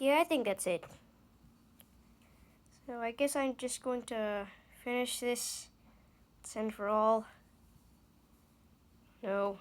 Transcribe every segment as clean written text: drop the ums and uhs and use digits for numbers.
Yeah, I think that's it. So I guess I'm just going to finish this. Send for all. No.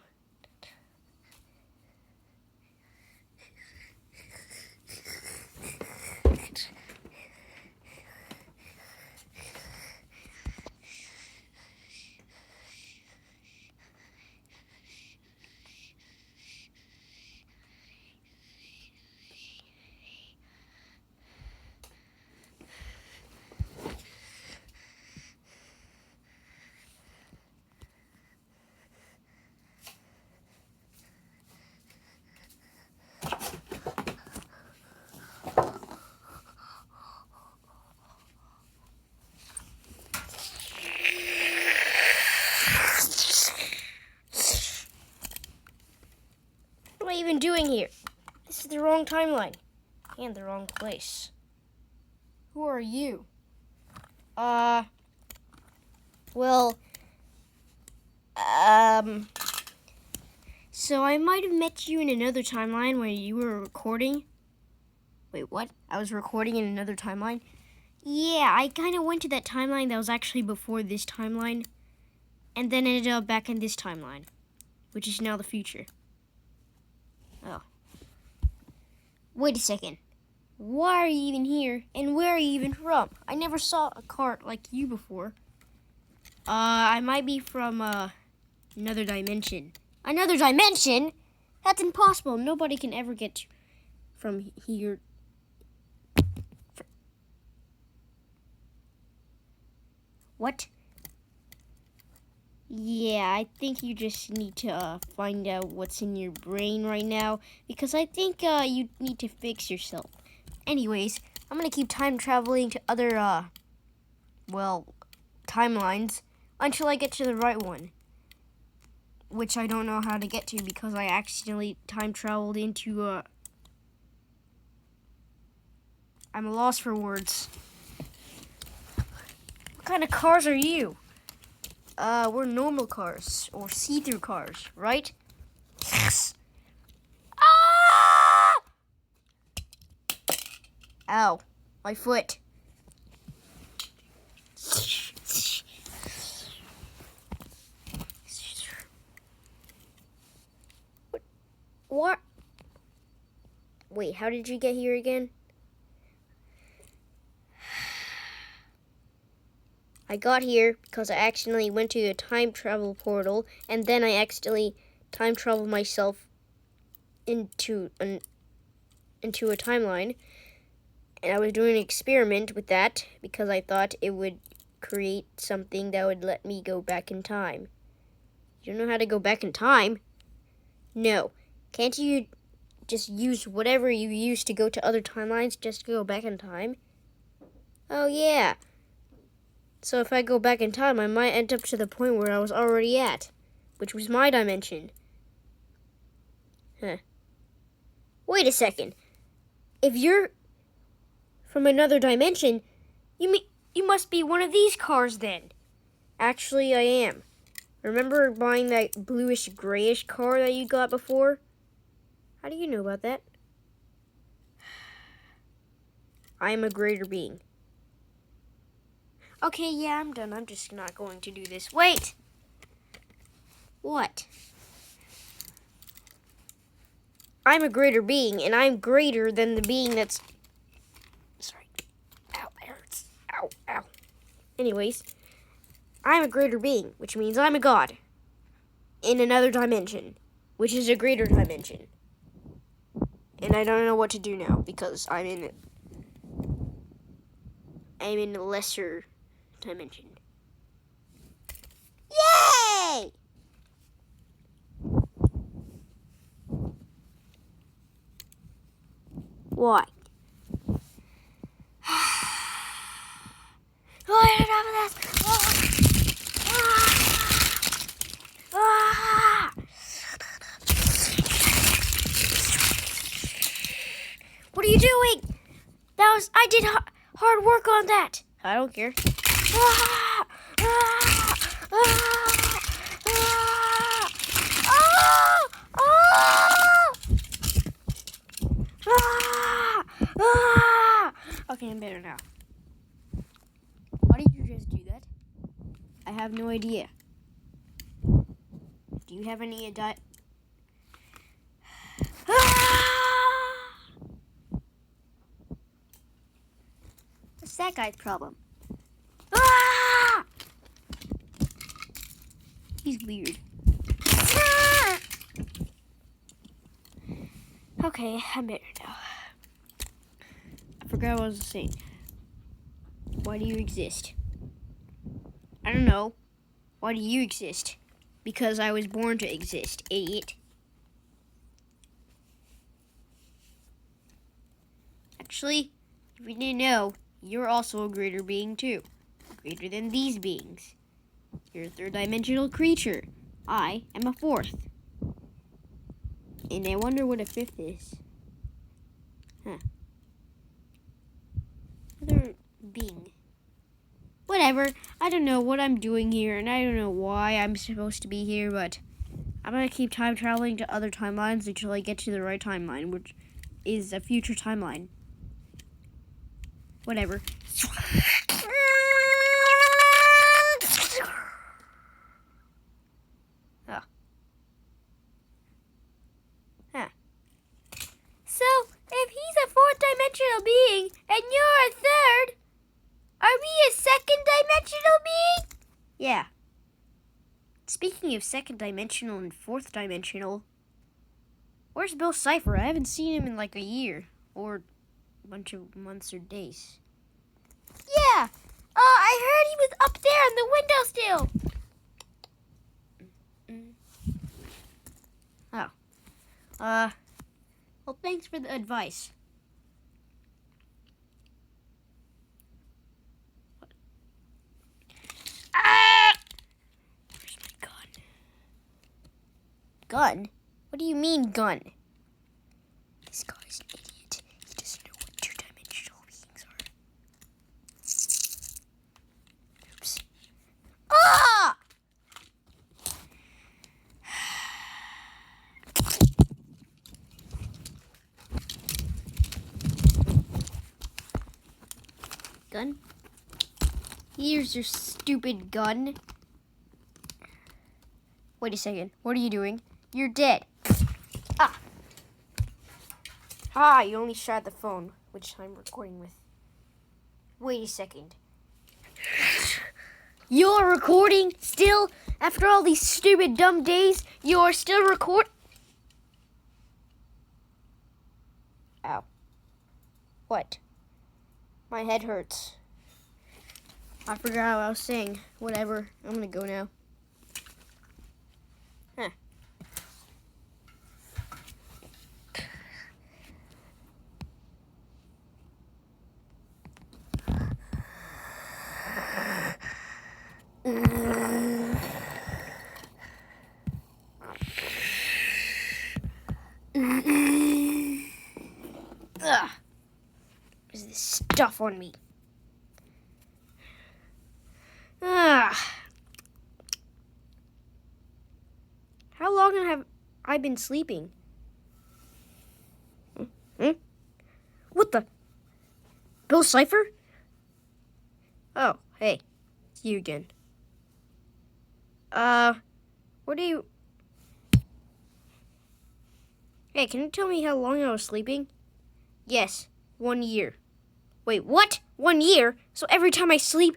What am I even doing here? This is the wrong timeline. And the wrong place. Who are you? Well, so I might have met you in another timeline where you were recording. Wait, what? I was recording in another timeline? Yeah, I kind of went to that timeline that was actually before this timeline, and then ended up back in this timeline, which is now the future. Oh. Wait a second. Why are you even here, and where are you even from? I never saw a cart like you before. I might be from, another dimension. Another dimension? That's impossible. Nobody can ever get from here. What? Yeah, I think you just need to find out what's in your brain right now, because I think you need to fix yourself. Anyways, I'm gonna keep time traveling to other, timelines until I get to the right one, which I don't know how to get to because I accidentally time traveled into, I'm lost for words. What kind of cars are you? We're normal cars, or see-through cars, right? Yes. Ah! Ow, my foot. What? Wait, how did you get here again? I got here because I accidentally went to a time travel portal, and then I accidentally time traveled myself into a timeline. And I was doing an experiment with that because I thought it would create something that would let me go back in time. You don't know how to go back in time? No. Can't you just use whatever you used to go to other timelines just to go back in time? Oh, yeah. So if I go back in time, I might end up to the point where I was already at, which was my dimension. Huh. Wait a second. If you're from another dimension, you must be one of these cars then. Actually, I am. Remember buying that bluish grayish car that you got before? How do you know about that? I am a greater being. Okay, yeah, I'm done. I'm just not going to do this. Wait! What? I'm a greater being, and I'm greater than the being that's... Sorry. Ow, it hurts. Ow, ow. Anyways, I'm a greater being, which means I'm a god. In another dimension, which is a greater dimension. And I don't know what to do now, because I'm in a lesser dimension. Yay! Why? What are you doing? I did hard work on that. I don't care. Ah! Okay, I'm better now. Why did you just do that? I have no idea. Do you have any What's that guy's problem? Ah! He's weird. Ah! Okay, I'm better now. I forgot what I was saying. Why do you exist? I don't know. Why do you exist? Because I was born to exist, idiot. Actually, if you didn't know, you're also a greater being too. Greater than these beings. You're a third-dimensional creature. I am a fourth. And I wonder what a fifth is. Huh. Another being. Whatever. I don't know what I'm doing here, and I don't know why I'm supposed to be here, but I'm gonna keep time traveling to other timelines until I get to the right timeline, which is a future timeline. Whatever. Oh. Huh. So, if he's a fourth-dimensional being, and you're a third, are we a second-dimensional being? Yeah. Speaking of second-dimensional and fourth-dimensional, where's Bill Cipher? I haven't seen him in like a year, or a bunch of months or days. Yeah, I heard he was up there on the window still. Oh. Well, thanks for the advice. Ah! Where's my gun? Gun? What do you mean, gun? This guy's an idiot. He doesn't know what two-dimensional beings are. Oops. Ah! Gun? Here's your stupid gun. Wait a second. What are you doing? You're dead. Ah! Ah, you only shot the phone, which I'm recording with. Wait a second. You're recording still? After all these stupid, dumb days, you're still recording? Ow. What? My head hurts. I forgot what I was saying. Whatever. I'm gonna go now. Huh. Ugh. What is this stuff on me? Ah. How long have I been sleeping? What the? Bill Cipher? Oh, hey. It's you again. What do you... Hey, can you tell me how long I was sleeping? Yes, 1 year. Wait, what? 1 year? So every time I sleep...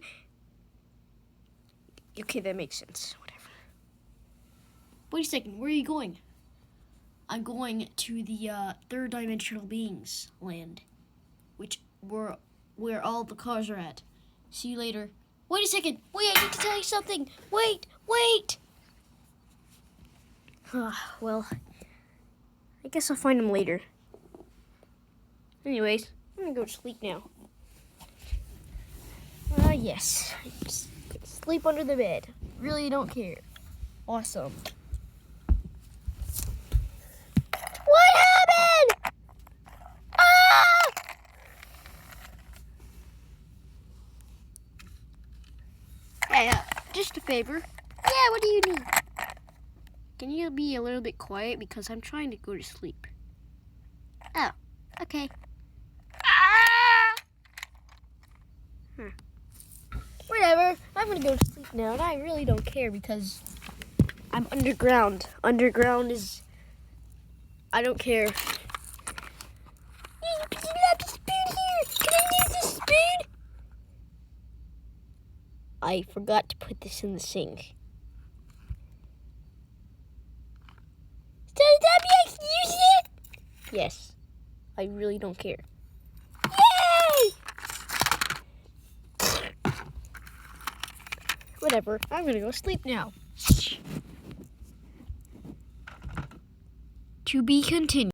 Okay, that makes sense. Whatever. Wait a second, where are you going? I'm going to the third-dimensional beings land, which where all the cars are at. See you later. Wait a second. Wait, I need to tell you something. Wait. Well, I guess I'll find him later. Anyways, I'm gonna go to sleep now. Yes. Just sleep under the bed. Really don't care. Awesome. What happened? Ah! Hey, just a favor. Yeah, what do you need? Can you be a little bit quiet because I'm trying to go to sleep? Oh, okay. Whatever. I'm gonna go to sleep now, and I really don't care because I'm underground. Underground is... I don't care. Hey, put the lapis spoon here. Can I use this spoon? I forgot to put this in the sink. So does that mean I can use it? Yes. I really don't care. Yay! Whatever. I'm gonna go sleep now. To be continued.